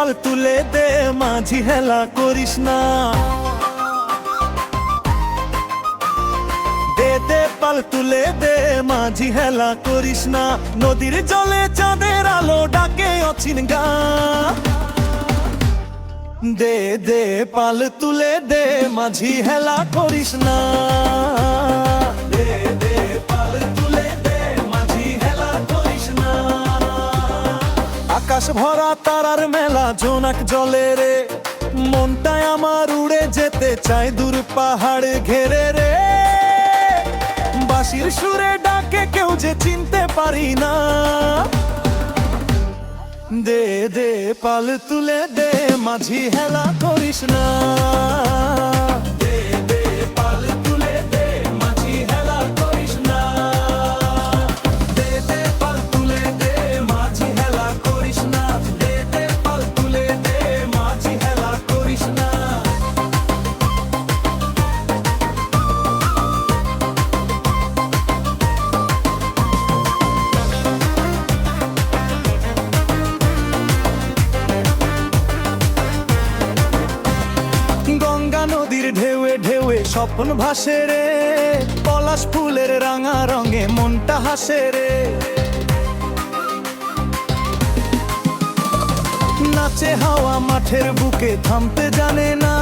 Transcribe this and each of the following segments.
পাল তুলে দে, মাঝি হেলা করিস না। দে দে পাল তুলে দে, মাঝি হেলা করিস না। নদীর জলে চাঁদের আলো ডাকে অচিন গা। দে দে পাল তুলে দে, মাঝি হেলা করিস না। দে দে পাল তুলে দে, মাঝি হেলা করিস না। আকাশ ভরা তারার মেলা, জোনাক জলে রে। মনটায় আমার উড়ে যেতে চায় দূর পাহাড় ঘেরে রে। বাঁশির সুরে ডাকে কেউ যে চিনতে পারি না। দে দে পাল তুলে দে, মাঝি হেলা করিস না। দে দে পাল তুলে দে, মাঝি হেলা করিস না। দে দে পাল তুলে দে, মাঝি হেলা করিস না। দে দে পাল তুলে দে, মাঝি হেলা করিস না। গঙ্গা নদীর ঢেউয়ে ঢেউয়ে স্বপ্ন ভাসে রে। পলাশ ফুলের রাঙা রঙে মনটা হাসে রে। নাচে হাওয়া মাঠের বুকে, থামতে জানে না।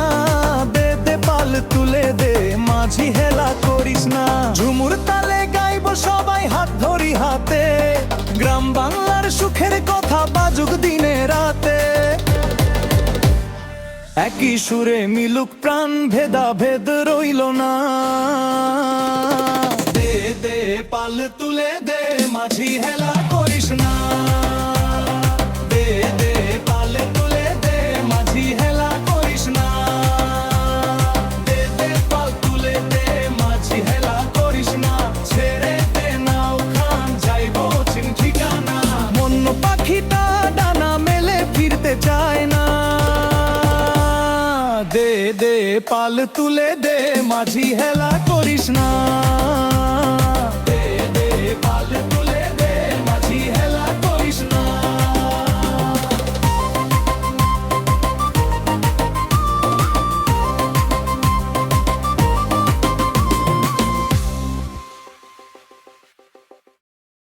দে দে পাল তুলে দে, মাঝি হেলা করিস না। ঝুমুর তালে গাইব সবাই হাত ধরি হাতে। গ্রাম বাংলার সুখের কথা বাজুক দিনে রাতে। একই সুরে মিলুক প্রাণ, ভেদা ভেদ রইল না। দে দে পাল তুলে দে, মাঝি হেলা করিস না। দে দে পাল তুলে দে, মাঝি হেলা করিস না। দে দে পাল তুলে দে, মাঝি হেলা করিস না। ছেড়ে দে নাও খান, যাইব চিন ঠিকানা। মন পাখিটা ডানা মেলে ফিরতে চায় না। দে দে পাল তুলে দে, মাঝি হেলা করিস না। দে দে পাল